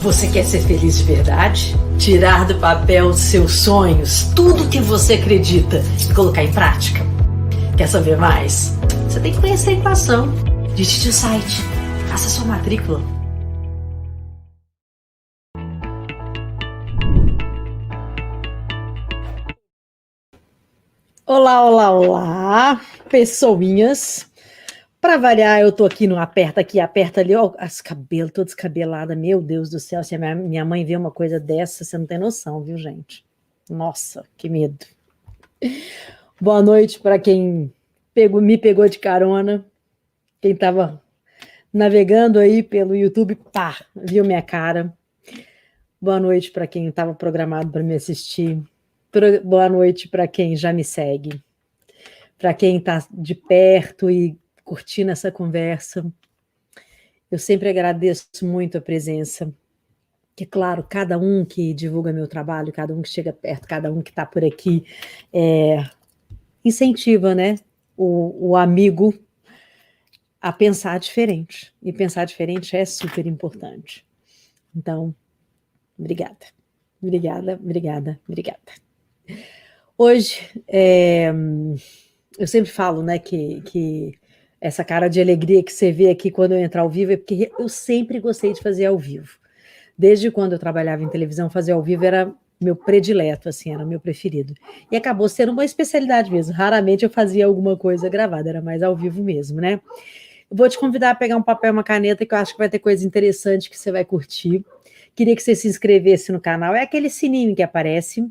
Você quer ser feliz de verdade? Tirar do papel seus sonhos, tudo que você acredita e colocar em prática? Quer saber mais? Você tem que conhecer a equação. Digite o site, faça sua matrícula. Olá, olá, olá, pessoinhas. Para variar, eu tô aqui no aperta aqui, aperta ali, ó, as cabelos, tô descabelada, meu Deus do céu, se a minha mãe vê uma coisa dessa, você não tem noção, viu, gente? Nossa, que medo. Boa noite para quem me pegou de carona, quem tava navegando aí pelo YouTube, pá, viu minha cara. Boa noite para quem estava programado para me assistir. Boa noite para quem já me segue. Para quem está de perto e curtindo essa conversa. Eu sempre agradeço muito a presença. Que, claro, cada um que divulga meu trabalho, cada um que chega perto, cada um que está por aqui, incentiva, né, o amigo a pensar diferente. E pensar diferente é super importante. Então, obrigada. Obrigada, obrigada, obrigada. Hoje, eu sempre falo, né, que essa cara de alegria que você vê aqui quando eu entrar ao vivo é porque eu sempre gostei de fazer ao vivo. Desde quando eu trabalhava em televisão, fazer ao vivo era meu predileto, assim, era meu preferido. E acabou sendo uma especialidade mesmo. Raramente eu fazia alguma coisa gravada, era mais ao vivo mesmo, né? Eu vou te convidar a pegar um papel e uma caneta, que eu acho que vai ter coisa interessante que você vai curtir. Queria que você se inscrevesse no canal. É aquele sininho que aparece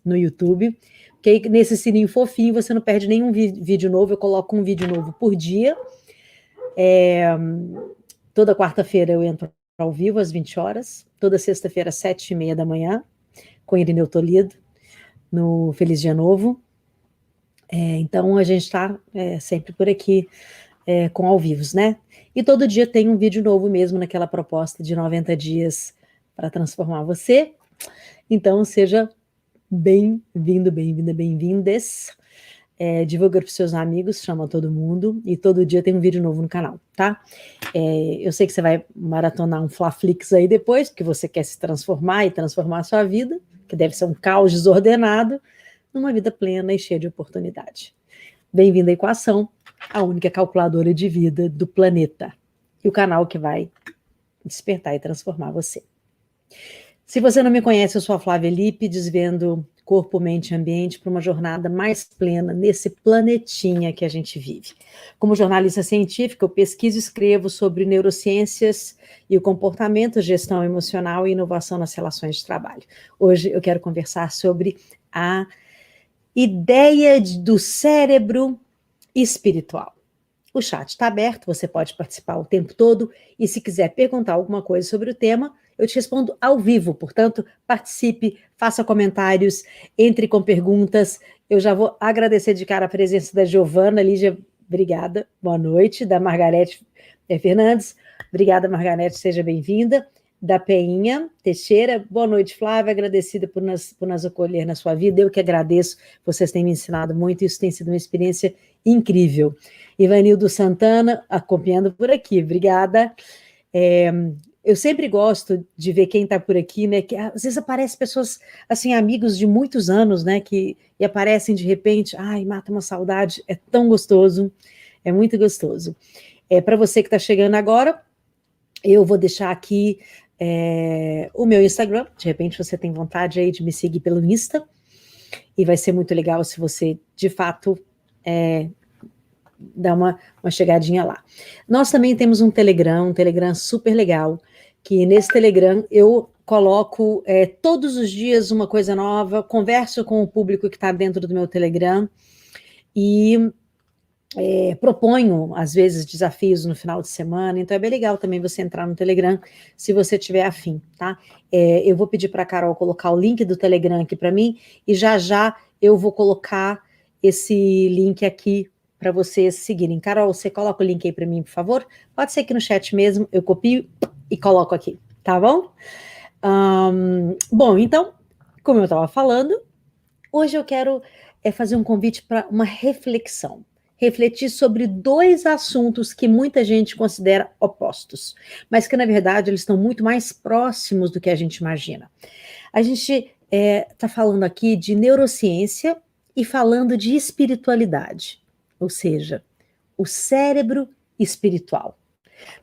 no YouTube, porque aí, nesse sininho fofinho você não perde nenhum vídeo novo. Eu coloco um vídeo novo por dia. Toda quarta-feira eu entro ao vivo às 20 horas, toda sexta-feira às 7h30 da manhã, com Irineu Toledo, no Feliz Dia Novo. Então a gente está sempre por aqui com ao vivos, né? E todo dia tem um vídeo novo mesmo naquela proposta de 90 dias para transformar você. Então seja bem-vindo, bem-vinda, bem-vindes. Divulga para os seus amigos, chama todo mundo, e todo dia tem um vídeo novo no canal, tá? Eu sei que você vai maratonar um Flaflix aí depois, porque você quer se transformar e transformar a sua vida, que deve ser um caos desordenado, numa vida plena e cheia de oportunidade. Bem-vindo à Equação, a única calculadora de vida do planeta, e o canal que vai despertar e transformar você. Se você não me conhece, eu sou a Flávia Lippe, desvendo corpo, mente e ambiente para uma jornada mais plena nesse planetinha que a gente vive. Como jornalista científica, eu pesquiso e escrevo sobre neurociências e o comportamento, gestão emocional e inovação nas relações de trabalho. Hoje eu quero conversar sobre a ideia do cérebro espiritual. O chat está aberto, você pode participar o tempo todo, e se quiser perguntar alguma coisa sobre o tema, eu te respondo ao vivo. Portanto, participe, faça comentários, entre com perguntas. Eu já vou agradecer de cara a presença da Giovana. Lígia, obrigada, boa noite. Da Margarete Fernandes, obrigada, Margarete, seja bem-vinda. Da Peinha Teixeira, boa noite, Flávia, agradecida por nos acolher na sua vida. Eu que agradeço, vocês têm me ensinado muito, isso tem sido uma experiência incrível. Ivanildo Santana, acompanhando por aqui, obrigada. Eu sempre gosto de ver quem está por aqui, né? Que às vezes aparecem pessoas, assim, amigos de muitos anos, né? E aparecem de repente, ai, mata uma saudade, é tão gostoso, é muito gostoso. Para você que está chegando agora, eu vou deixar aqui o meu Instagram, de repente você tem vontade aí de me seguir pelo Insta, e vai ser muito legal se você, de fato, dar uma chegadinha lá. Nós também temos um Telegram super legal, que nesse Telegram eu coloco todos os dias uma coisa nova, converso com o público que está dentro do meu Telegram, e proponho, às vezes, desafios no final de semana, então é bem legal também você entrar no Telegram, se você tiver afim, tá? Eu vou pedir para a Carol colocar o link do Telegram aqui para mim, e já eu vou colocar esse link aqui para vocês seguirem. Carol, você coloca o link aí para mim, por favor? Pode ser aqui no chat mesmo, eu copio e coloco aqui, tá bom? Bom, então, como eu estava falando, hoje eu quero fazer um convite para uma reflexão. refletir sobre dois assuntos que muita gente considera opostos, mas que, na verdade, eles estão muito mais próximos do que a gente imagina. A gente está falando aqui de neurociência e falando de espiritualidade, ou seja, o cérebro espiritual.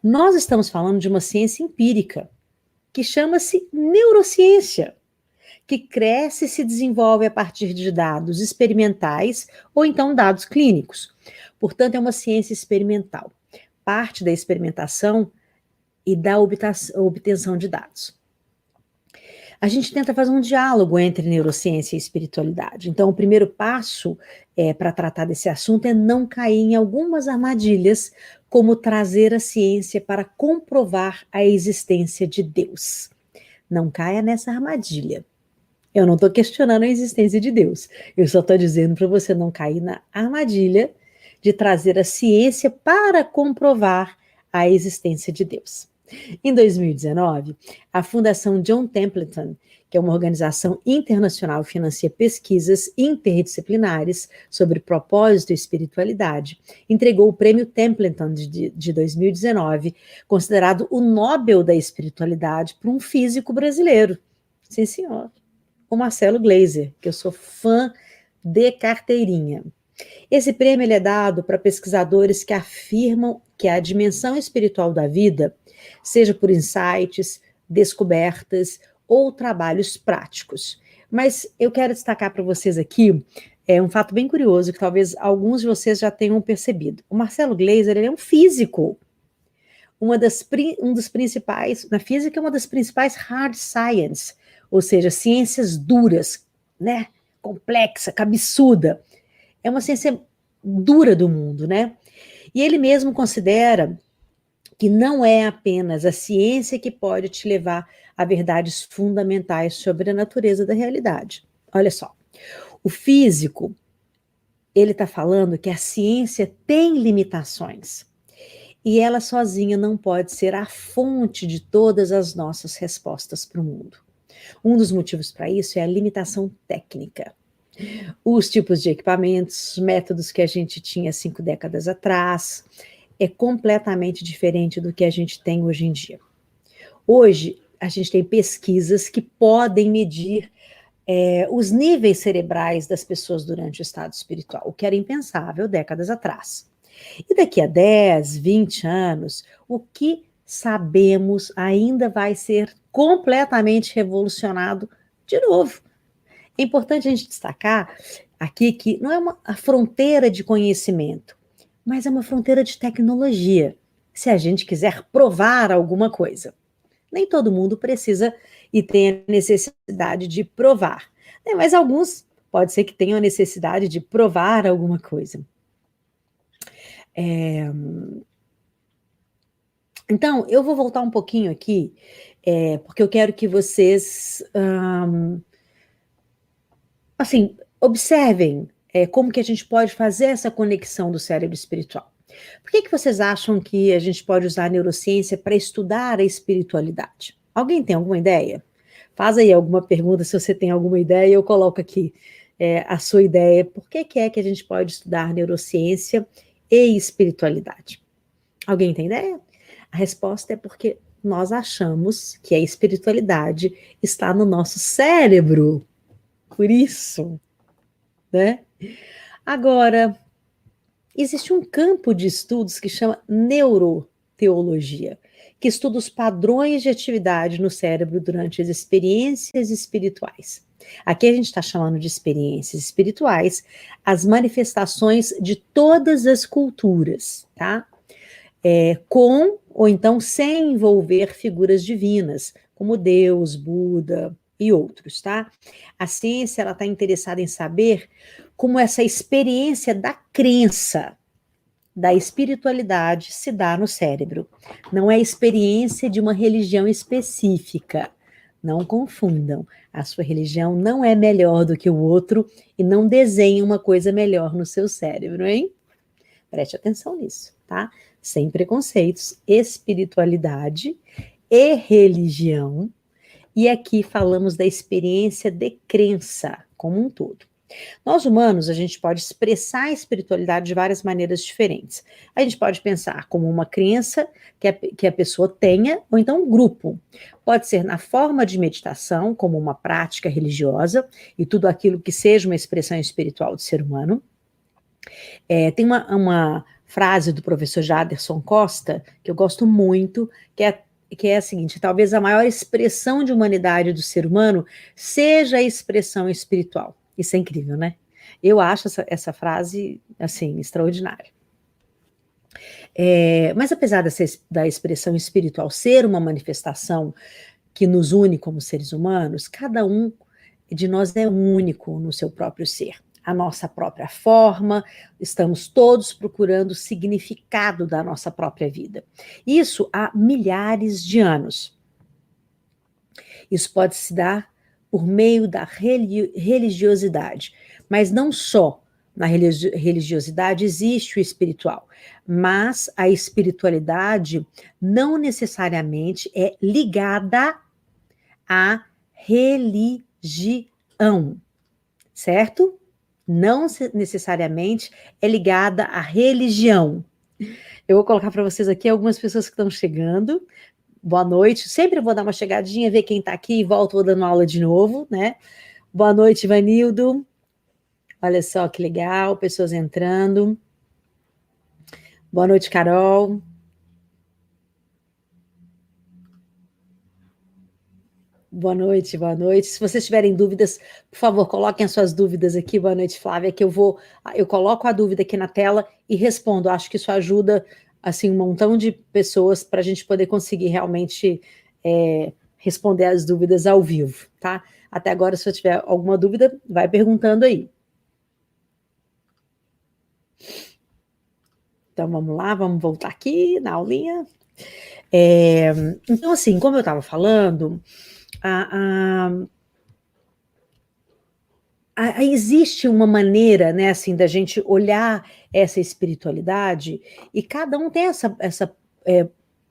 Nós estamos falando de uma ciência empírica, que chama-se neurociência, que cresce e se desenvolve a partir de dados experimentais ou então dados clínicos. Portanto, é uma ciência experimental. Parte da experimentação e da obtenção de dados. A gente tenta fazer um diálogo entre neurociência e espiritualidade. Então, o primeiro passo para tratar desse assunto é não cair em algumas armadilhas, como trazer a ciência para comprovar a existência de Deus. Não caia nessa armadilha. Eu não estou questionando a existência de Deus. Eu só estou dizendo para você não cair na armadilha de trazer a ciência para comprovar a existência de Deus. Em 2019, a Fundação John Templeton, que é uma organização internacional que financia pesquisas interdisciplinares sobre propósito e espiritualidade, entregou o Prêmio Templeton de 2019, considerado o Nobel da Espiritualidade, para um físico brasileiro. Sim, senhor. O Marcelo Gleiser, que eu sou fã de carteirinha. Esse prêmio ele é dado para pesquisadores que afirmam que a dimensão espiritual da vida, seja por insights, descobertas ou trabalhos práticos. Mas eu quero destacar para vocês aqui um fato bem curioso que talvez alguns de vocês já tenham percebido. O Marcelo Gleiser ele é um físico. Um dos principais, na física é uma das principais hard science, ou seja, ciências duras, né? Complexa, cabeçuda. É uma ciência dura do mundo, né? E ele mesmo considera que não é apenas a ciência que pode te levar a verdades fundamentais sobre a natureza da realidade. Olha só, o físico, ele está falando que a ciência tem limitações e ela sozinha não pode ser a fonte de todas as nossas respostas para o mundo. Um dos motivos para isso é a limitação técnica. Os tipos de equipamentos, métodos que a gente tinha 5 décadas atrás, é completamente diferente do que a gente tem hoje em dia. Hoje, a gente tem pesquisas que podem medir os níveis cerebrais das pessoas durante o estado espiritual, o que era impensável décadas atrás. E daqui a 10, 20 anos, o que sabemos ainda vai ser completamente revolucionado de novo. É importante a gente destacar aqui que não é a fronteira de conhecimento, mas é uma fronteira de tecnologia, se a gente quiser provar alguma coisa. Nem todo mundo precisa e tem a necessidade de provar, né? Mas alguns pode ser que tenham a necessidade de provar alguma coisa. Então, eu vou voltar um pouquinho aqui, porque eu quero que vocês observem como que a gente pode fazer essa conexão do cérebro espiritual. Por que vocês acham que a gente pode usar a neurociência para estudar a espiritualidade? Alguém tem alguma ideia? Faz aí alguma pergunta, se você tem alguma ideia, eu coloco aqui a sua ideia. Por que é que a gente pode estudar neurociência e espiritualidade? Alguém tem ideia? A resposta é porque nós achamos que a espiritualidade está no nosso cérebro. Por isso, né? Agora, existe um campo de estudos que chama neuroteologia, que estuda os padrões de atividade no cérebro durante as experiências espirituais. Aqui a gente está chamando de experiências espirituais as manifestações de todas as culturas, tá? Com ou então sem envolver figuras divinas, como Deus, Buda e outros, tá? A ciência ela está interessada em saber como essa experiência da crença, da espiritualidade se dá no cérebro. Não é a experiência de uma religião específica. Não confundam. A sua religião não é melhor do que o outro e não desenha uma coisa melhor no seu cérebro, hein? Preste atenção nisso, tá? Sem preconceitos, espiritualidade e religião. E aqui falamos da experiência de crença como um todo. Nós humanos, a gente pode expressar a espiritualidade de várias maneiras diferentes. A gente pode pensar como uma crença que a pessoa tenha, ou então um grupo. Pode ser na forma de meditação, como uma prática religiosa, e tudo aquilo que seja uma expressão espiritual do ser humano. Tem uma frase do professor Jaderson Costa, que eu gosto muito, que é a seguinte: talvez a maior expressão de humanidade do ser humano seja a expressão espiritual. Isso é incrível, né? Eu acho essa frase, assim, extraordinária. Mas apesar da expressão espiritual ser uma manifestação que nos une como seres humanos, cada um de nós é único no seu próprio ser. A nossa própria forma, estamos todos procurando o significado da nossa própria vida. Isso há milhares de anos. Isso pode se dar por meio da religiosidade, mas não só na religiosidade existe o espiritual, mas a espiritualidade não necessariamente é ligada à religião, certo? Não necessariamente é ligada à religião. Eu vou colocar para vocês aqui algumas pessoas que estão chegando. Boa noite. Sempre vou dar uma chegadinha, ver quem está aqui e volto, vou dando aula de novo, né? Boa noite, Vanildo. Olha só que legal, pessoas entrando. Boa noite, Carol. Boa noite, boa noite. Se vocês tiverem dúvidas, por favor, coloquem as suas dúvidas aqui. Boa noite, Flávia, que eu coloco a dúvida aqui na tela e respondo. Acho que isso ajuda, assim, um montão de pessoas para a gente poder conseguir realmente responder as dúvidas ao vivo, tá? Até agora, se eu tiver alguma dúvida, vai perguntando aí. Então, vamos lá, vamos voltar aqui na aulinha. Então, assim, como eu estava falando, existe uma maneira, né, assim, da gente olhar essa espiritualidade, e cada um tem essa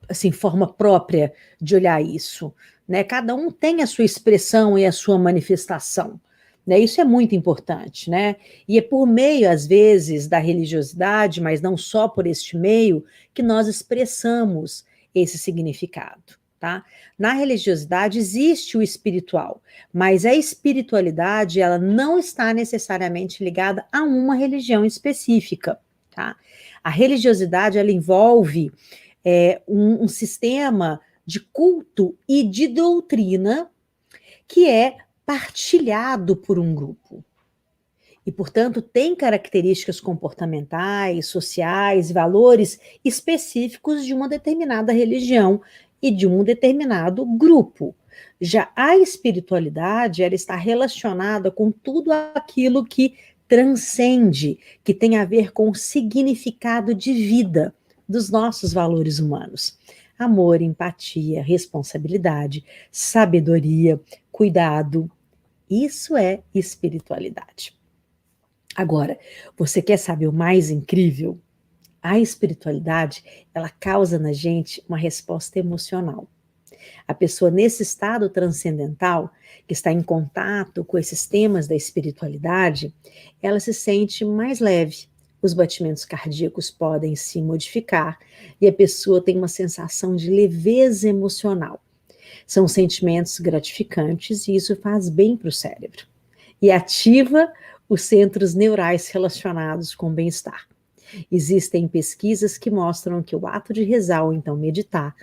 assim, forma própria de olhar isso, né? Cada um tem a sua expressão e a sua manifestação, né? Isso é muito importante, né? E é por meio, às vezes, da religiosidade, mas não só por este meio, que nós expressamos esse significado, tá? Na religiosidade existe o espiritual, mas a espiritualidade, ela não está necessariamente ligada a uma religião específica, tá? A religiosidade, ela envolve um sistema de culto e de doutrina que é partilhado por um grupo. E, portanto, tem características comportamentais, sociais, valores específicos de uma determinada religião e de um determinado grupo. Já a espiritualidade, ela está relacionada com tudo aquilo que transcende, que tem a ver com o significado de vida dos nossos valores humanos. Amor, empatia, responsabilidade, sabedoria, cuidado. Isso é espiritualidade. Agora, você quer saber o mais incrível? A espiritualidade, ela causa na gente uma resposta emocional. A pessoa nesse estado transcendental, que está em contato com esses temas da espiritualidade, ela se sente mais leve. Os batimentos cardíacos podem se modificar e a pessoa tem uma sensação de leveza emocional. São sentimentos gratificantes e isso faz bem para o cérebro. E ativa os centros neurais relacionados com o bem-estar. Existem pesquisas que mostram que o ato de rezar ou então meditar,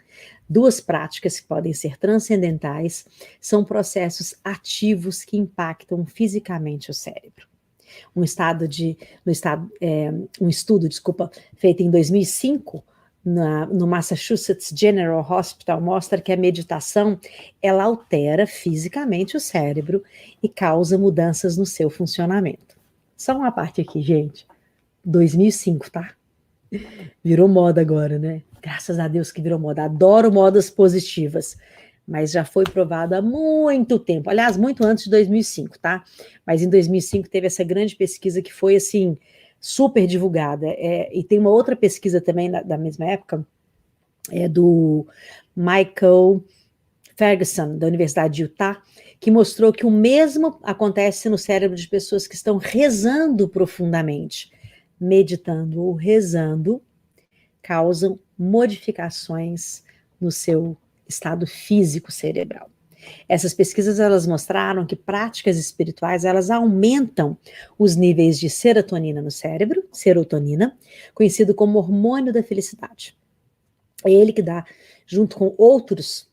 duas práticas que podem ser transcendentais, são processos ativos que impactam fisicamente o cérebro. Um estudo, feito em 2005, no Massachusetts General Hospital, mostra que a meditação, ela altera fisicamente o cérebro e causa mudanças no seu funcionamento. Só uma parte aqui, gente. 2005, tá? Virou moda agora, né? Graças a Deus que virou moda. Adoro modas positivas. Mas já foi provado há muito tempo. Aliás, muito antes de 2005, tá? Mas em 2005 teve essa grande pesquisa que foi, assim, super divulgada. E tem uma outra pesquisa também da mesma época, do Michael Ferguson, da Universidade de Utah, que mostrou que o mesmo acontece no cérebro de pessoas que estão rezando profundamente. Meditando ou rezando causam modificações no seu estado físico cerebral. Essas pesquisas elas mostraram que práticas espirituais elas aumentam os níveis de serotonina no cérebro, serotonina, conhecido como hormônio da felicidade. É ele que dá, junto com outros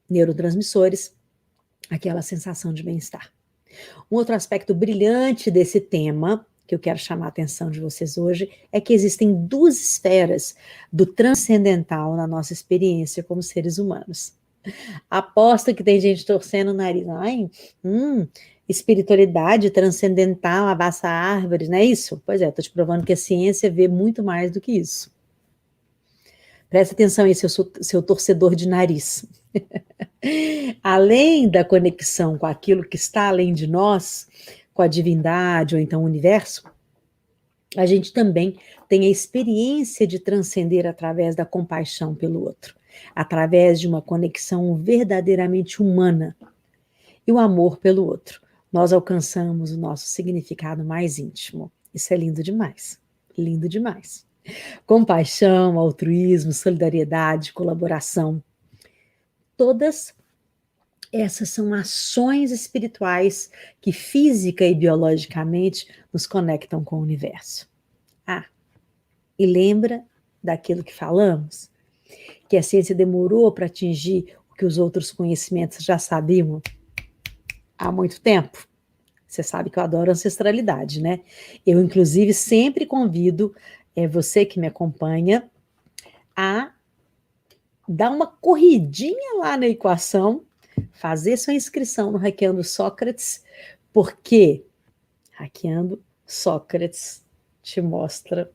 neurotransmissores, aquela sensação de bem-estar. Um outro aspecto brilhante desse tema, que eu quero chamar a atenção de vocês hoje, é que existem duas esferas do transcendental na nossa experiência como seres humanos. Aposto que tem gente torcendo o nariz. Ai, espiritualidade transcendental, abraça árvores, não é isso? Pois é, estou te provando que a ciência vê muito mais do que isso. Presta atenção aí, seu torcedor de nariz. Além da conexão com aquilo que está além de nós, com a divindade ou então o universo, a gente também tem a experiência de transcender através da compaixão pelo outro, através de uma conexão verdadeiramente humana e o amor pelo outro. Nós alcançamos o nosso significado mais íntimo. Isso é lindo demais, lindo demais. Compaixão, altruísmo, solidariedade, colaboração. Todas essas são ações espirituais que física e biologicamente nos conectam com o universo. E lembra daquilo que falamos? Que a ciência demorou para atingir o que os outros conhecimentos já sabiam há muito tempo? Você sabe que eu adoro ancestralidade, né? Eu, inclusive, sempre convido você que me acompanha a dar uma corridinha lá na equação, fazer sua inscrição no Hackeando Sócrates, porque Hackeando Sócrates te mostra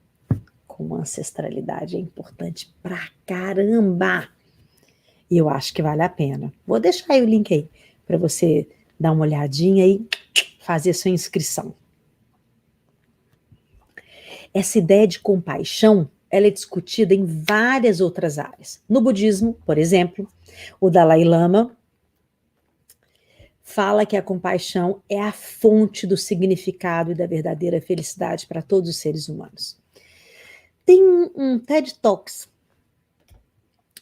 como a ancestralidade é importante pra caramba. E eu acho que vale a pena. Vou deixar aí o link aí para você dar uma olhadinha e fazer sua inscrição. Essa ideia de compaixão, ela é discutida em várias outras áreas. No budismo, por exemplo, o Dalai Lama fala que a compaixão é a fonte do significado e da verdadeira felicidade para todos os seres humanos. Tem um TED Talks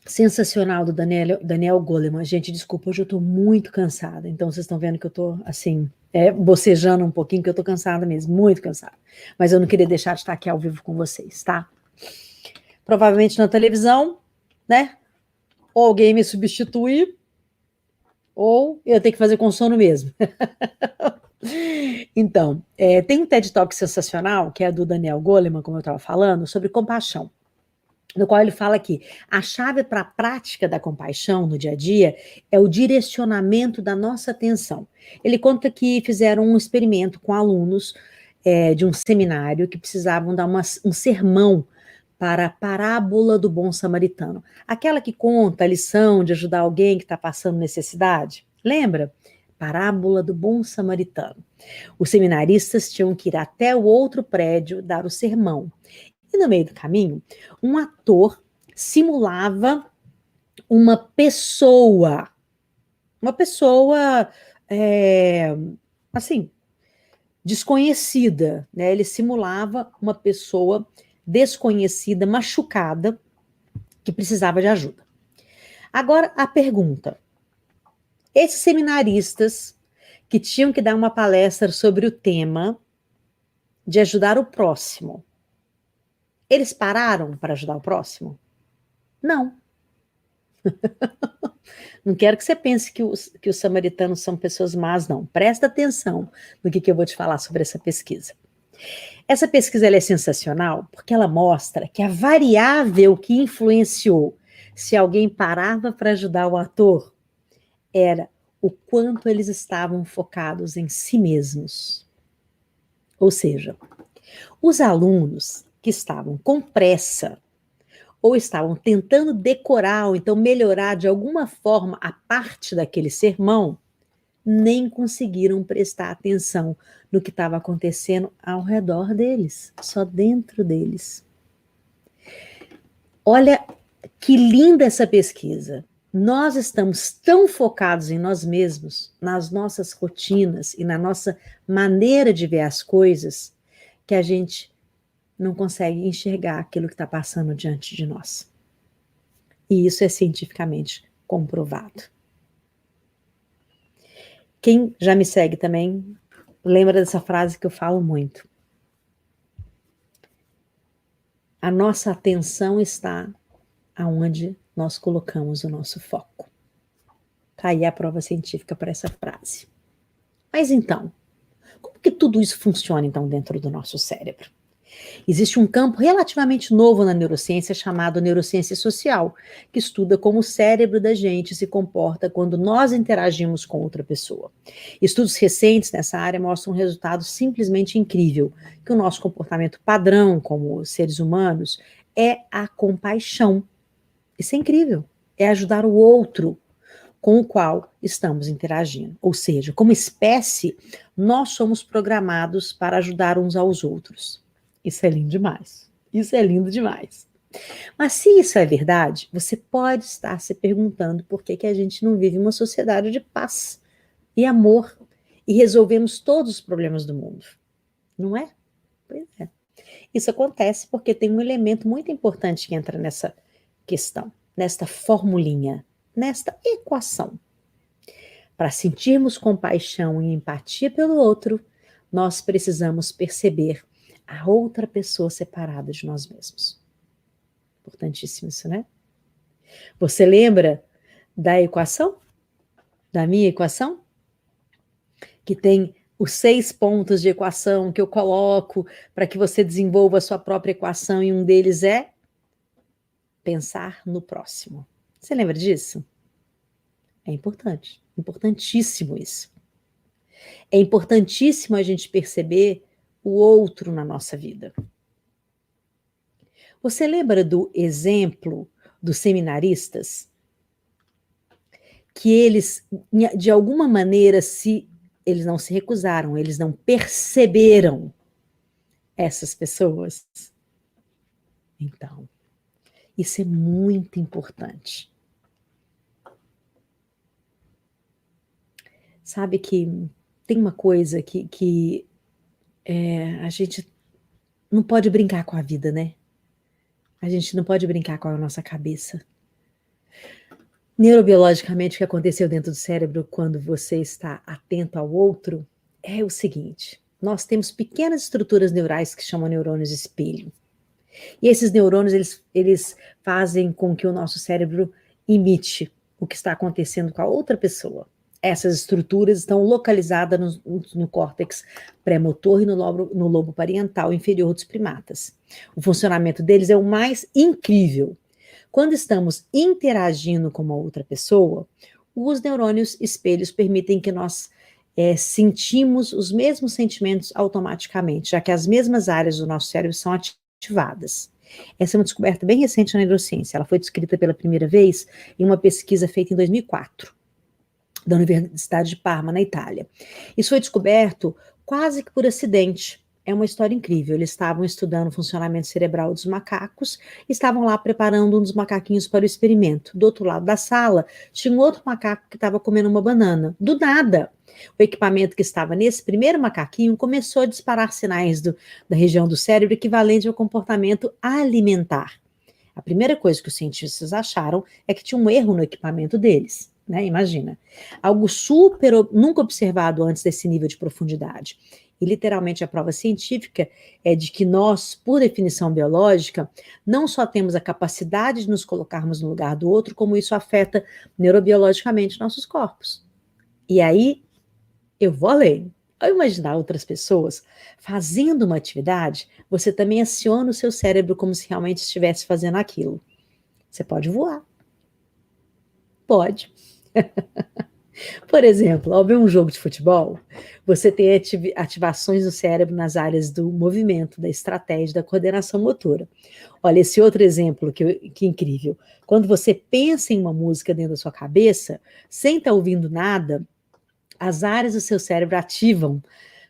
sensacional do Daniel Goleman. Gente, desculpa, hoje eu estou muito cansada, então vocês estão vendo que eu estou assim, bocejando um pouquinho, que eu estou cansada mesmo, muito cansada. Mas eu não queria deixar de estar aqui ao vivo com vocês, tá? Provavelmente na televisão, né? Ou alguém me substituir, ou eu tenho que fazer com sono mesmo. Então, tem um TED Talk sensacional, que é do Daniel Goleman, como eu estava falando, sobre compaixão, no qual ele fala que a chave para a prática da compaixão no dia a dia é o direcionamento da nossa atenção. Ele conta que fizeram um experimento com alunos de um seminário que precisavam dar um sermão para a parábola do bom samaritano. Aquela que conta a lição de ajudar alguém que está passando necessidade. Lembra? Parábola do bom samaritano. Os seminaristas tinham que ir até o outro prédio dar o sermão. E no meio do caminho, um ator simulava uma pessoa assim, desconhecida, né? Ele simulava uma pessoa desconhecida, machucada, que precisava de ajuda. Agora, a pergunta: esses seminaristas que tinham que dar uma palestra sobre o tema de ajudar o próximo, eles pararam para ajudar o próximo? Não. Não quero que você pense que os samaritanos são pessoas más, não. Presta atenção no que eu vou te falar sobre essa pesquisa. Essa pesquisa ela é sensacional porque ela mostra que a variável que influenciou se alguém parava para ajudar o ator era o quanto eles estavam focados em si mesmos. Ou seja, os alunos que estavam com pressa ou estavam tentando decorar ou então melhorar de alguma forma a parte daquele sermão, nem conseguiram prestar atenção no que estava acontecendo ao redor deles, só dentro deles. Olha que linda essa pesquisa. nós estamos tão focados em nós mesmos, nas nossas rotinas e na nossa maneira de ver as coisas, que a gente não consegue enxergar aquilo que está passando diante de nós. E isso é cientificamente comprovado. Quem já me segue também lembra dessa frase que eu falo muito. A nossa atenção está aonde nós colocamos o nosso foco. Tá aí a prova científica para essa frase. Mas então, como que tudo isso funciona então dentro do nosso cérebro? Existe um campo relativamente novo na neurociência chamado neurociência social, que estuda como o cérebro da gente se comporta quando nós interagimos com outra pessoa. Estudos recentes nessa área mostram um resultado simplesmente incrível, que o nosso comportamento padrão como seres humanos é a compaixão. Isso é incrível, é ajudar o outro com o qual estamos interagindo. Ou seja, como espécie, nós somos programados para ajudar uns aos outros. Isso é lindo demais. Isso é lindo demais. Mas se isso é verdade, você pode estar se perguntando por que a gente não vive uma sociedade de paz e amor e resolvemos todos os problemas do mundo. Não é? Pois é. Isso acontece porque tem um elemento muito importante que entra nessa questão, nesta formulinha, nesta equação. Para sentirmos compaixão e empatia pelo outro, nós precisamos perceber a outra pessoa separada de nós mesmos. Importantíssimo isso, né? Você lembra da equação? Da minha equação? Que tem os 6 pontos de equação que eu coloco para que você desenvolva a sua própria equação, e um deles é pensar no próximo. Você lembra disso? É importante, importantíssimo isso. É importantíssimo a gente perceber o outro na nossa vida. Você lembra do exemplo dos seminaristas? Que eles, de alguma maneira, eles não se recusaram, eles não perceberam essas pessoas. Então, isso é muito importante. Sabe que tem uma coisa que a gente não pode brincar com a vida, né? A gente não pode brincar com a nossa cabeça. Neurobiologicamente, o que aconteceu dentro do cérebro quando você está atento ao outro é o seguinte: nós temos pequenas estruturas neurais que chamam neurônios espelho. E esses neurônios, eles fazem com que o nosso cérebro imite o que está acontecendo com a outra pessoa. Essas estruturas estão localizadas no córtex pré-motor e no lobo parietal inferior dos primatas. O funcionamento deles é o mais incrível. Quando estamos interagindo com uma outra pessoa, os neurônios espelhos permitem que nós sentimos os mesmos sentimentos automaticamente, já que as mesmas áreas do nosso cérebro são ativadas. Essa é uma descoberta bem recente na neurociência. Ela foi descrita pela primeira vez em uma pesquisa feita em 2004, da Universidade de Parma, na Itália. Isso foi descoberto quase que por acidente. É uma história incrível. Eles estavam estudando o funcionamento cerebral dos macacos, estavam lá preparando um dos macaquinhos para o experimento. Do outro lado da sala, tinha um outro macaco que estava comendo uma banana. Do nada, o equipamento que estava nesse primeiro macaquinho começou a disparar sinais da região do cérebro equivalente ao comportamento alimentar. A primeira coisa que os cientistas acharam é que tinha um erro no equipamento deles. Né? Imagina. Algo nunca observado antes desse nível de profundidade. E literalmente a prova científica é de que nós, por definição biológica, não só temos a capacidade de nos colocarmos no lugar do outro, como isso afeta neurobiologicamente nossos corpos. E aí, eu vou além. Ao imaginar outras pessoas fazendo uma atividade, você também aciona o seu cérebro como se realmente estivesse fazendo aquilo. Você pode voar. Pode. Por exemplo, ao ver um jogo de futebol, você tem ativações do cérebro nas áreas do movimento, da estratégia, da coordenação motora. Olha, esse outro exemplo que incrível. Quando você pensa em uma música dentro da sua cabeça, sem estar ouvindo nada, as áreas do seu cérebro ativam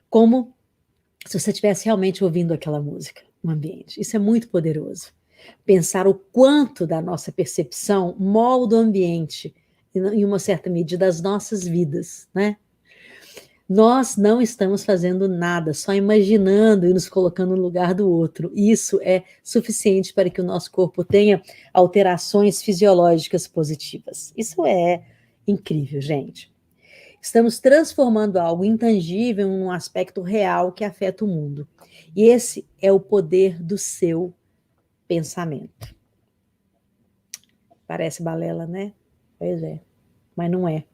como se você estivesse realmente ouvindo aquela música no ambiente. Isso é muito poderoso. Pensar o quanto da nossa percepção molda o ambiente, em uma certa medida, as nossas vidas, né? Nós não estamos fazendo nada, só imaginando e nos colocando no lugar do outro. Isso é suficiente para que o nosso corpo tenha alterações fisiológicas positivas. Isso é incrível, gente. Estamos transformando algo intangível em um aspecto real que afeta o mundo. E esse é o poder do seu pensamento. Parece balela, né? Pois é, mas não é.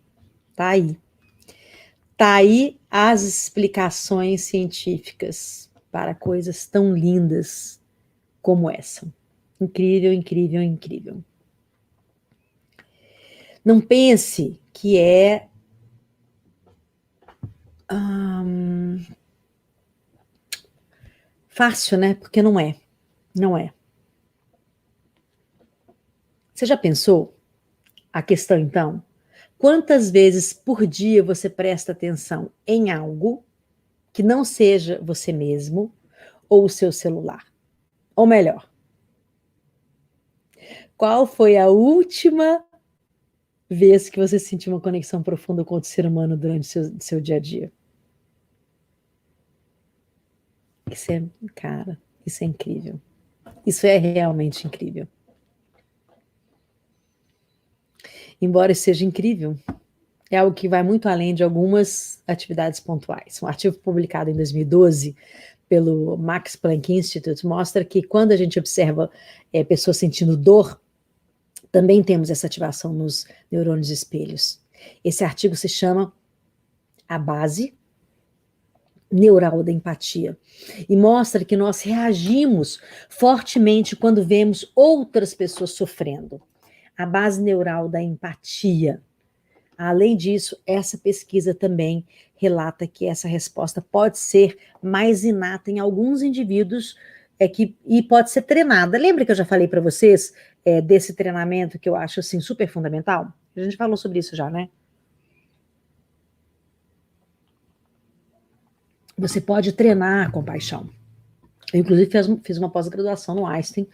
Tá aí. Tá aí as explicações científicas para coisas tão lindas como essa. Incrível, incrível, incrível. Não pense que é fácil, né? Porque não é. Não é. Você já pensou a questão, então? Quantas vezes por dia você presta atenção em algo que não seja você mesmo ou o seu celular? Ou melhor, qual foi a última vez que você sentiu uma conexão profunda com outro ser humano durante seu dia a dia? Isso é, cara, isso é incrível. Isso é realmente incrível. Embora isso seja incrível, é algo que vai muito além de algumas atividades pontuais. Um artigo publicado em 2012 pelo Max Planck Institute mostra que quando a gente observa pessoas sentindo dor, também temos essa ativação nos neurônios espelhos. Esse artigo se chama A Base Neural da Empatia e mostra que nós reagimos fortemente quando vemos outras pessoas sofrendo. A base neural da empatia. Além disso, essa pesquisa também relata que essa resposta pode ser mais inata em alguns indivíduos e pode ser treinada. Lembra que eu já falei para vocês desse treinamento que eu acho assim super fundamental? A gente falou sobre isso já, né? Você pode treinar a compaixão. Eu, inclusive, fiz uma pós-graduação no Einstein,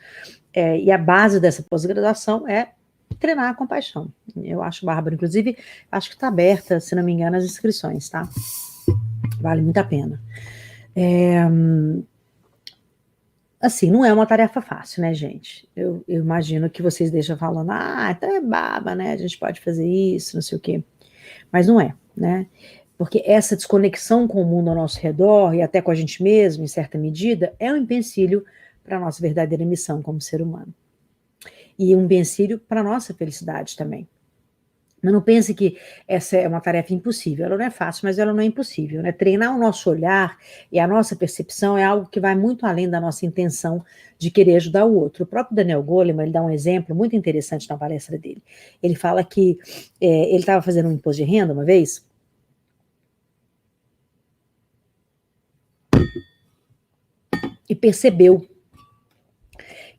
e a base dessa pós-graduação é treinar a compaixão. Eu acho bárbaro. Inclusive, acho que está aberta, se não me engano, as inscrições, tá? Vale muito a pena. Assim, não é uma tarefa fácil, né, gente? Eu imagino que vocês deixam falando, então é baba, né? A gente pode fazer isso, não sei o quê. Mas não é, né? Porque essa desconexão com o mundo ao nosso redor e até com a gente mesmo, em certa medida, é um empecilho para a nossa verdadeira missão como ser humano. E um empecilho para a nossa felicidade também. Mas não pense que essa é uma tarefa impossível. Ela não é fácil, mas ela não é impossível, né? Treinar o nosso olhar e a nossa percepção é algo que vai muito além da nossa intenção de querer ajudar o outro. O próprio Daniel Goleman, ele dá um exemplo muito interessante na palestra dele. Ele fala que ele estava fazendo um imposto de renda uma vez, e percebeu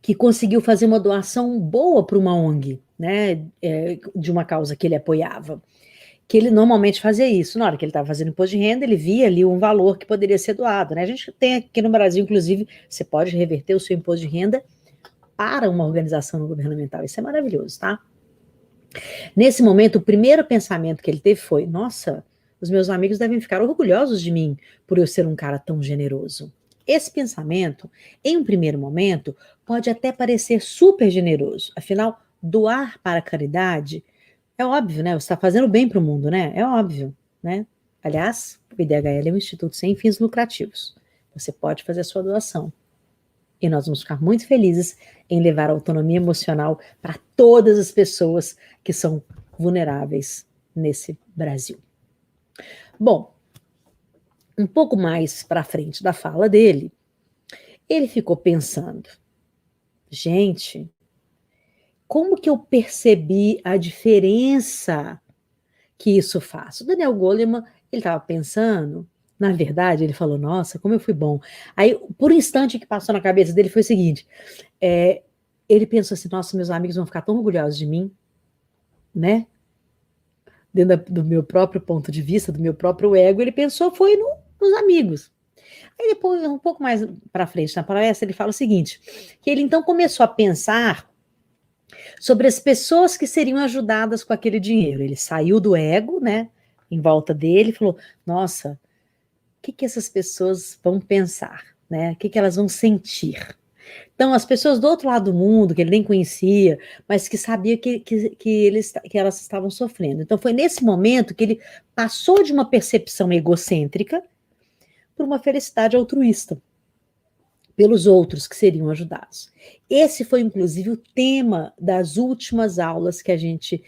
que conseguiu fazer uma doação boa para uma ONG, né, de uma causa que ele apoiava. Que ele normalmente fazia isso. Na hora que ele estava fazendo imposto de renda, ele via ali um valor que poderia ser doado, né? A gente tem aqui no Brasil, inclusive, você pode reverter o seu imposto de renda para uma organização não governamental. Isso é maravilhoso, tá? Nesse momento, o primeiro pensamento que ele teve foi: nossa, os meus amigos devem ficar orgulhosos de mim por eu ser um cara tão generoso. Esse pensamento, em um primeiro momento, pode até parecer super generoso. Afinal, doar para a caridade é óbvio, né? Você está fazendo bem para o mundo, né? É óbvio, né? Aliás, o IDHL é um instituto sem fins lucrativos. Você pode fazer a sua doação. E nós vamos ficar muito felizes em levar a autonomia emocional para todas as pessoas que são vulneráveis nesse Brasil. Bom, um pouco mais para frente da fala dele, ele ficou pensando: gente, como que eu percebi a diferença que isso faz? O Daniel Goleman, ele estava pensando, na verdade, ele falou: nossa, como eu fui bom. Aí, por um instante que passou na cabeça dele foi o seguinte, ele pensou assim: nossa, meus amigos vão ficar tão orgulhosos de mim, né? Dentro do meu próprio ponto de vista, do meu próprio ego, ele pensou foi nos amigos. Aí depois, um pouco mais para frente na palestra, ele fala o seguinte, que ele então começou a pensar sobre as pessoas que seriam ajudadas com aquele dinheiro. Ele saiu do ego, né, em volta dele, e falou, nossa, o que essas pessoas vão pensar, né? O que elas vão sentir? Então, as pessoas do outro lado do mundo, que ele nem conhecia, mas que sabia que elas estavam sofrendo. Então, foi nesse momento que ele passou de uma percepção egocêntrica para uma felicidade altruísta, pelos outros que seriam ajudados. Esse foi, inclusive, o tema das últimas aulas que a gente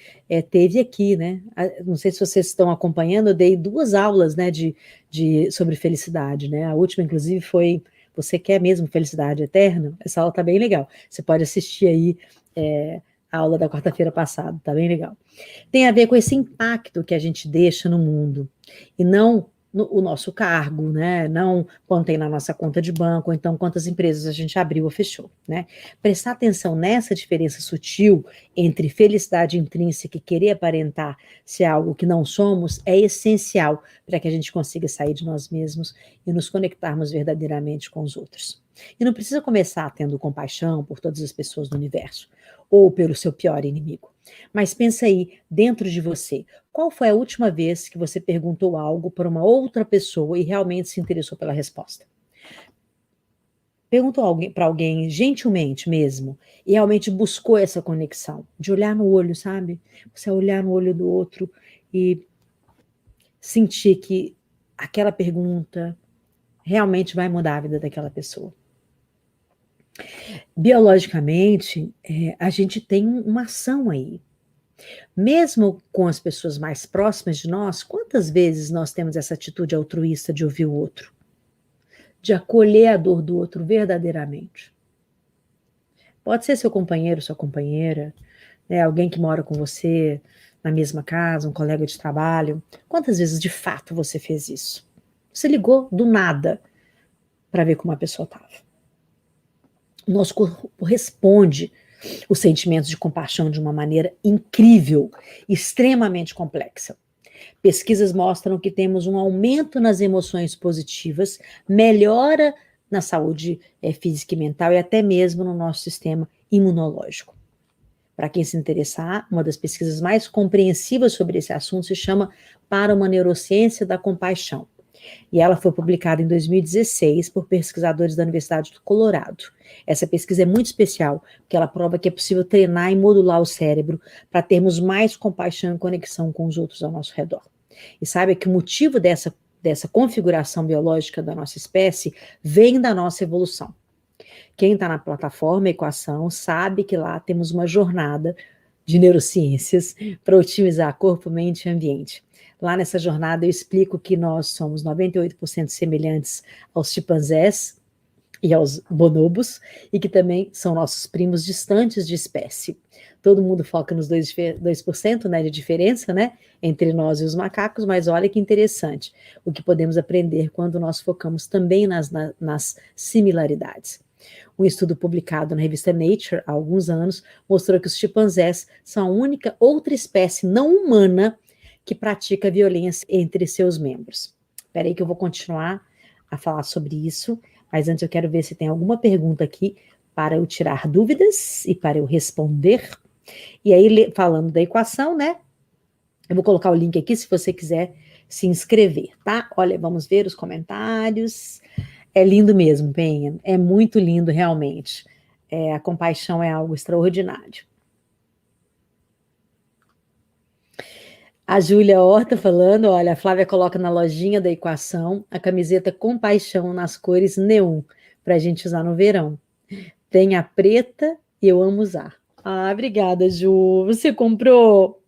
teve aqui, né? Não sei se vocês estão acompanhando, eu dei 2 aulas, né, sobre felicidade, né? A última, inclusive, foi Você Quer Mesmo Felicidade Eterna? Essa aula tá bem legal. Você pode assistir aí a aula da quarta-feira passada, tá bem legal. Tem a ver com esse impacto que a gente deixa no mundo, e não o nosso cargo, né? Não quanto tem na nossa conta de banco, ou então quantas empresas a gente abriu ou fechou, né? Prestar atenção nessa diferença sutil entre felicidade intrínseca e querer aparentar ser algo que não somos é essencial para que a gente consiga sair de nós mesmos e nos conectarmos verdadeiramente com os outros. E não precisa começar tendo compaixão por todas as pessoas do universo ou pelo seu pior inimigo. Mas pensa aí, dentro de você, qual foi a última vez que você perguntou algo para uma outra pessoa e realmente se interessou pela resposta? Perguntou para alguém gentilmente mesmo e realmente buscou essa conexão, de olhar no olho, sabe? Você olhar no olho do outro e sentir que aquela pergunta realmente vai mudar a vida daquela pessoa. Biologicamente, a gente tem uma ação aí. Mesmo com as pessoas mais próximas de nós, quantas vezes nós temos essa atitude altruísta de ouvir o outro? De acolher a dor do outro verdadeiramente? Pode ser seu companheiro, sua companheira, né, alguém que mora com você na mesma casa, um colega de trabalho. Quantas vezes de fato você fez isso? Você ligou do nada para ver como a pessoa estava. O nosso corpo responde os sentimentos de compaixão de uma maneira incrível, extremamente complexa. Pesquisas mostram que temos um aumento nas emoções positivas, melhora na saúde física e mental e até mesmo no nosso sistema imunológico. Para quem se interessar, uma das pesquisas mais compreensivas sobre esse assunto se chama Para uma Neurociência da Compaixão. E ela foi publicada em 2016 por pesquisadores da Universidade do Colorado. Essa pesquisa é muito especial, porque ela prova que é possível treinar e modular o cérebro para termos mais compaixão e conexão com os outros ao nosso redor. E saiba que o motivo dessa configuração biológica da nossa espécie vem da nossa evolução. Quem está na plataforma Equação sabe que lá temos uma jornada de neurociências para otimizar corpo, mente e ambiente. Lá nessa jornada eu explico que nós somos 98% semelhantes aos chimpanzés e aos bonobos, e que também são nossos primos distantes de espécie. Todo mundo foca nos 2%, né, de diferença, né, entre nós e os macacos, mas olha que interessante o que podemos aprender quando nós focamos também nas similaridades. Um estudo publicado na revista Nature há alguns anos mostrou que os chimpanzés são a única outra espécie não humana que pratica violência entre seus membros. Espera aí que eu vou continuar a falar sobre isso, mas antes eu quero ver se tem alguma pergunta aqui para eu tirar dúvidas e para eu responder. E aí, falando da equação, né? Eu vou colocar o link aqui se você quiser se inscrever, tá? Olha, vamos ver os comentários. É lindo mesmo, Penha. É muito lindo, realmente. A compaixão é algo extraordinário. A Júlia Horta falando, olha, a Flávia coloca na lojinha da equação a camiseta Compaixão nas cores neon, para a gente usar no verão. Tem a preta e eu amo usar. Ah, obrigada, Ju. Você comprou?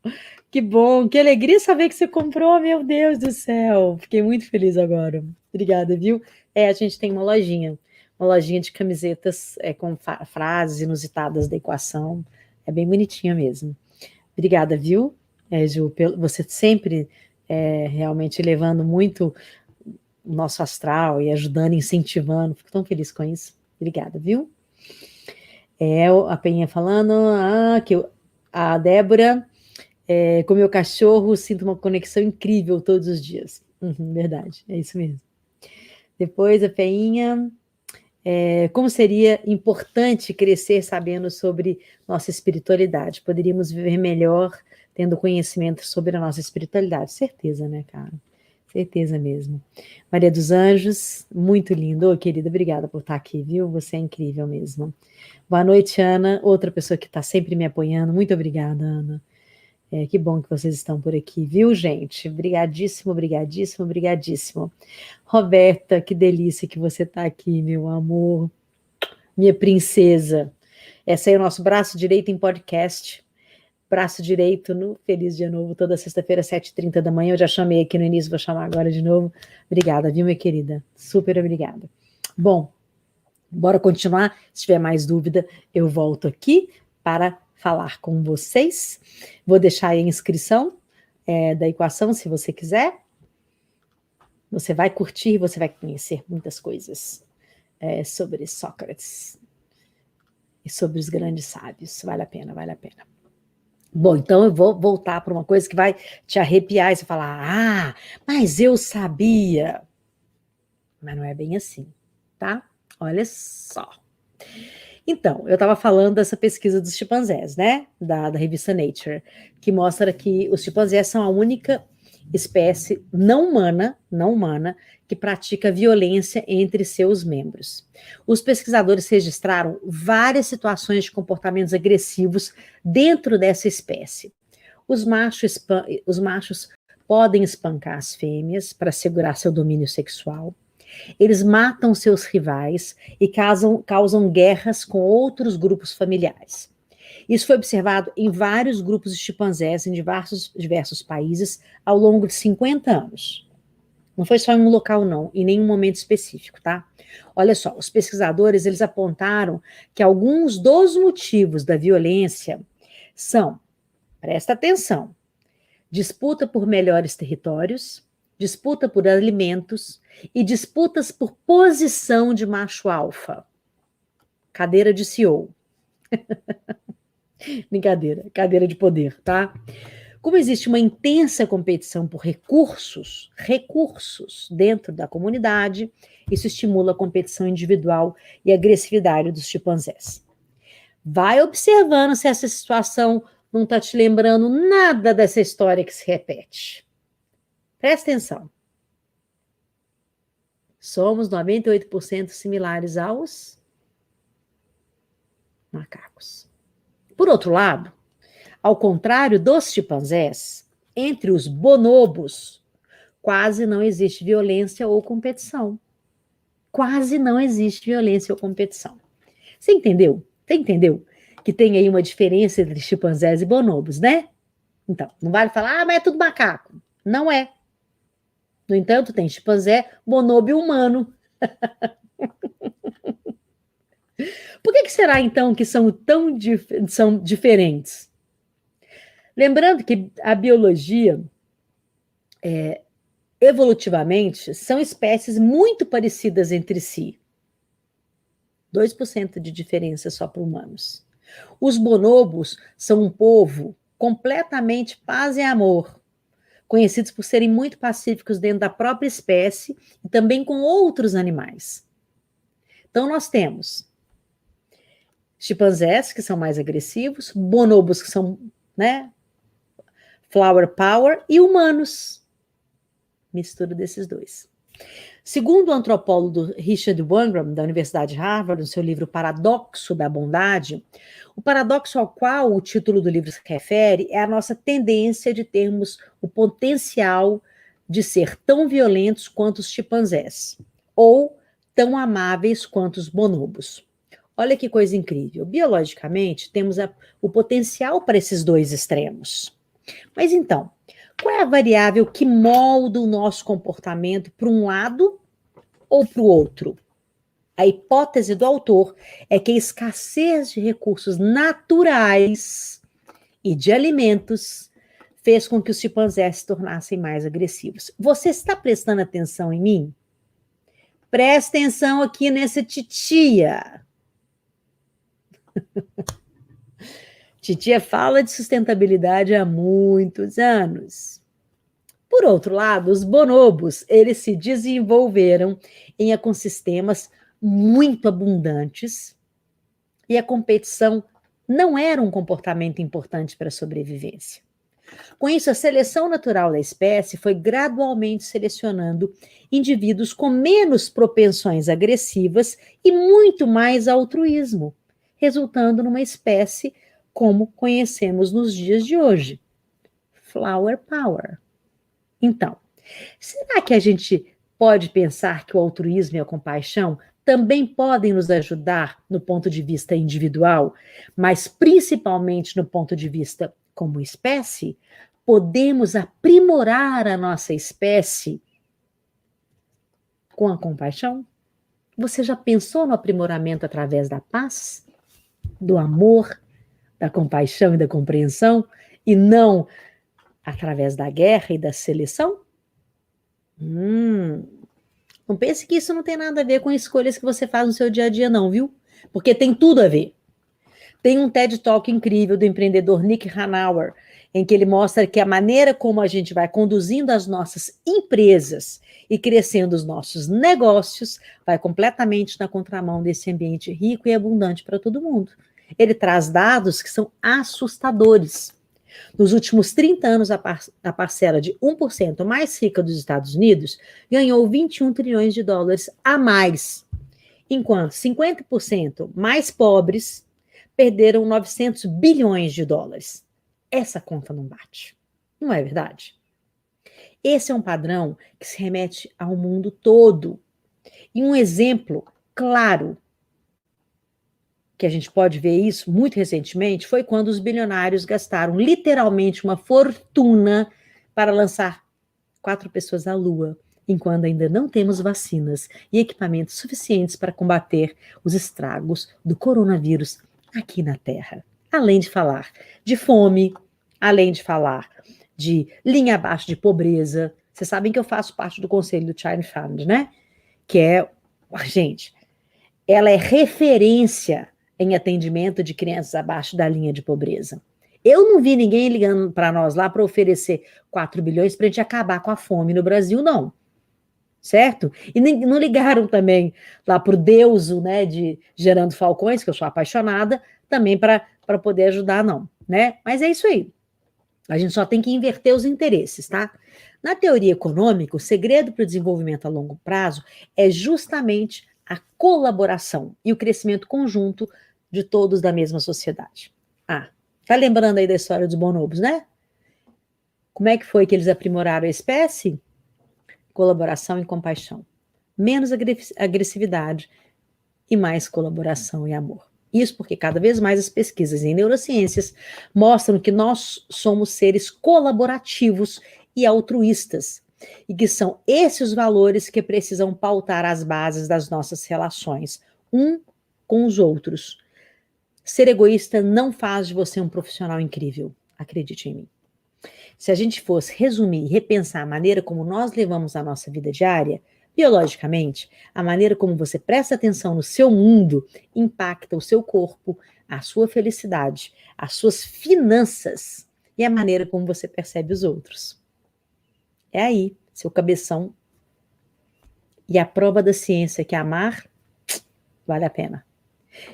Que bom, que alegria saber que você comprou, meu Deus do céu. Fiquei muito feliz agora. Obrigada, viu? A gente tem uma lojinha de camisetas com frases inusitadas da equação. É bem bonitinha mesmo. Obrigada, viu, Ju? Você sempre realmente levando muito o nosso astral e ajudando, incentivando. Fico tão feliz com isso. Obrigada, viu? A Penha falando, a Débora, com meu cachorro, sinto uma conexão incrível todos os dias. Verdade, é isso mesmo. Depois a Feinha, como seria importante crescer sabendo sobre nossa espiritualidade? Poderíamos viver melhor tendo conhecimento sobre a nossa espiritualidade. Certeza, né, cara? Certeza mesmo. Maria dos Anjos, muito lindo. Ô, querida, obrigada por estar aqui, viu? Você é incrível mesmo. Boa noite, Ana. Outra pessoa que está sempre me apoiando. Muito obrigada, Ana. Que bom que vocês estão por aqui, viu, gente? Obrigadíssimo, obrigadíssimo, obrigadíssimo. Roberta, que delícia que você está aqui, meu amor. Minha princesa. Esse aí é o nosso braço direito em podcast. Braço direito no Feliz Dia Novo, toda sexta-feira, 7h30 da manhã. Eu já chamei aqui no início, vou chamar agora de novo. Obrigada, viu, minha querida? Super obrigada. Bom, bora continuar. Se tiver mais dúvida, eu volto aqui para falar com vocês. Vou deixar aí a inscrição da equação, se você quiser. Você vai curtir, você vai conhecer muitas coisas sobre Sócrates e sobre os grandes sábios. Vale a pena, vale a pena. Bom, então eu vou voltar para uma coisa que vai te arrepiar e você falar, mas eu sabia. Mas não é bem assim, tá? Olha só. Então, eu estava falando dessa pesquisa dos chimpanzés, né? Da revista Nature, que mostra que os chimpanzés são a única espécie não humana, que pratica violência entre seus membros. Os pesquisadores registraram várias situações de comportamentos agressivos dentro dessa espécie. Os machos podem espancar as fêmeas para segurar seu domínio sexual. Eles matam seus rivais e causam guerras com outros grupos familiares. Isso foi observado em vários grupos de chimpanzés em diversos países ao longo de 50 anos. Não foi só em um local, não, em nenhum momento específico, tá? Olha só, os pesquisadores, eles apontaram que alguns dos motivos da violência são, presta atenção, disputa por melhores territórios, disputa por alimentos e disputas por posição de macho alfa. Cadeira de CEO. Brincadeira, cadeira de poder, tá? Como existe uma intensa competição por recursos dentro da comunidade, isso estimula a competição individual e a agressividade dos chimpanzés. Vai observando se essa situação não está te lembrando nada dessa história que se repete. Presta atenção. Somos 98% similares aos macacos. Por outro lado, ao contrário dos chimpanzés, entre os bonobos, quase não existe violência ou competição. Quase não existe violência ou competição. Você entendeu? Você entendeu que tem aí uma diferença entre chimpanzés e bonobos, né? Então, não vale falar, mas é tudo macaco. Não é. No entanto, tem chimpanzé, bonobo e humano. Por que será, então, que são são diferentes? Lembrando que a biologia, evolutivamente, são espécies muito parecidas entre si. 2% de diferença só para humanos. Os bonobos são um povo completamente paz e amor, conhecidos por serem muito pacíficos dentro da própria espécie e também com outros animais. Então, nós temos chimpanzés, que são mais agressivos, bonobos, que são, né, flower power, e humanos. Mistura desses dois. Segundo o antropólogo Richard Wrangham, da Universidade de Harvard, no seu livro Paradoxo da Bondade, o paradoxo ao qual o título do livro se refere é a nossa tendência de termos o potencial de ser tão violentos quanto os chimpanzés, ou tão amáveis quanto os bonobos. Olha que coisa incrível. Biologicamente, temos o potencial para esses dois extremos. Mas então, qual é a variável que molda o nosso comportamento para um lado ou para o outro? A hipótese do autor é que a escassez de recursos naturais e de alimentos fez com que os chimpanzés se tornassem mais agressivos. Você está prestando atenção em mim? Presta atenção aqui nessa titia. Titia fala de sustentabilidade há muitos anos. Por outro lado, os bonobos, eles se desenvolveram em ecossistemas muito abundantes e a competição não era um comportamento importante para a sobrevivência. Com isso, a seleção natural da espécie foi gradualmente selecionando indivíduos com menos propensões agressivas e muito mais altruísmo, resultando numa espécie como conhecemos nos dias de hoje. Flower Power. Então, será que a gente pode pensar que o altruísmo e a compaixão também podem nos ajudar no ponto de vista individual, mas principalmente no ponto de vista como espécie? Podemos aprimorar a nossa espécie com a compaixão? Você já pensou no aprimoramento através da paz, do amor, da compaixão e da compreensão, e não através da guerra e da seleção? Não pense que isso não tem nada a ver com escolhas que você faz no seu dia a dia, não, viu? Porque tem tudo a ver. Tem um TED Talk incrível do empreendedor Nick Hanauer, em que ele mostra que a maneira como a gente vai conduzindo as nossas empresas e crescendo os nossos negócios vai completamente na contramão desse ambiente rico e abundante para todo mundo. Ele traz dados que são assustadores. Nos últimos 30 anos, a parcela de 1% mais rica dos Estados Unidos ganhou 21 trilhões de dólares a mais, enquanto 50% mais pobres perderam 900 bilhões de dólares. Essa conta não bate. Não é verdade? Esse é um padrão que se remete ao mundo todo. E um exemplo claro que a gente pode ver isso muito recentemente foi quando os bilionários gastaram literalmente uma fortuna para lançar 4 pessoas à Lua, enquanto ainda não temos vacinas e equipamentos suficientes para combater os estragos do coronavírus aqui na Terra. Além de falar de fome, além de falar de linha abaixo de pobreza. Vocês sabem que eu faço parte do conselho do Child Fund, né? Que é, gente, ela é referência em atendimento de crianças abaixo da linha de pobreza. Eu não vi ninguém ligando para nós lá para oferecer 4 bilhões para a gente acabar com a fome no Brasil, não. Certo? E não ligaram também lá para o Deuso, né, de Gerando Falcões, que eu sou apaixonada, também para poder ajudar, não, né? Mas é isso aí. A gente só tem que inverter os interesses, tá? Na teoria econômica, o segredo para o desenvolvimento a longo prazo é justamente a colaboração e o crescimento conjunto de todos da mesma sociedade. Ah, tá lembrando aí da história dos bonobos, né? Como é que foi que eles aprimoraram a espécie? Colaboração e compaixão. Menos agressividade e mais colaboração e amor. Isso porque cada vez mais as pesquisas em neurociências mostram que nós somos seres colaborativos e altruístas, e que são esses os valores que precisam pautar as bases das nossas relações, um com os outros. Ser egoísta não faz de você um profissional incrível, acredite em mim. Se a gente fosse resumir e repensar a maneira como nós levamos a nossa vida diária, biologicamente, a maneira como você presta atenção no seu mundo impacta o seu corpo, a sua felicidade, as suas finanças e a maneira como você percebe os outros. É aí, seu cabeção. E a prova da ciência que amar vale a pena.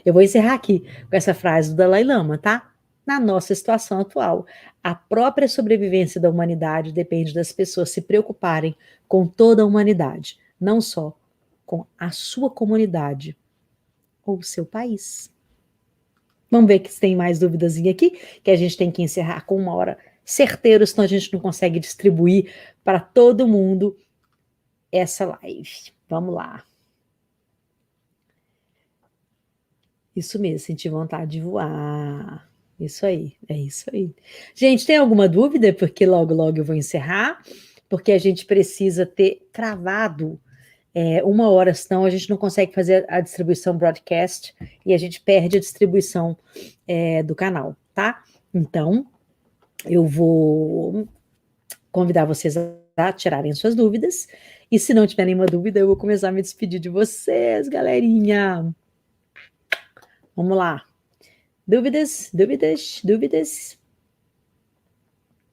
Eu vou encerrar aqui com essa frase do Dalai Lama, tá? Na nossa situação atual, a própria sobrevivência da humanidade depende das pessoas se preocuparem com toda a humanidade, não só com a sua comunidade ou o seu país. Vamos ver se tem mais dúvidas aqui, que a gente tem que encerrar com 1 hora certeira, senão a gente não consegue distribuir para todo mundo essa live. Vamos lá. Isso mesmo, sentir vontade de voar. Isso aí, é isso aí. Gente, tem alguma dúvida? Porque logo, logo eu vou encerrar, porque a gente precisa ter cravado 1 hora, senão a gente não consegue fazer a distribuição broadcast e a gente perde a distribuição do canal, tá? Então, eu vou convidar vocês a tirarem suas dúvidas, e se não tiver nenhuma dúvida, eu vou começar a me despedir de vocês, galerinha. Vamos lá. Dúvidas? Dúvidas? Dúvidas?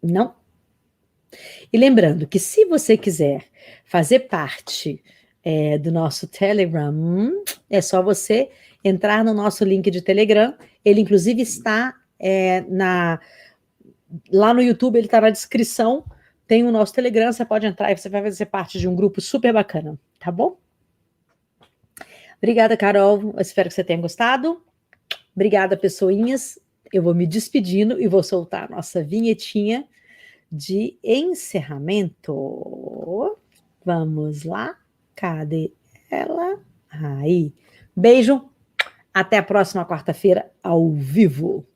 Não? E lembrando que se você quiser fazer parte do nosso Telegram, é só você entrar no nosso link de Telegram. Ele, inclusive, está lá no YouTube, ele está na descrição. Tem o nosso Telegram, você pode entrar e você vai fazer parte de um grupo super bacana, tá bom? Obrigada, Carol. Eu espero que você tenha gostado. Obrigada, pessoinhas. Eu vou me despedindo e vou soltar a nossa vinhetinha de encerramento. Vamos lá. Cadê ela? Aí. Beijo. Até a próxima quarta-feira, ao vivo.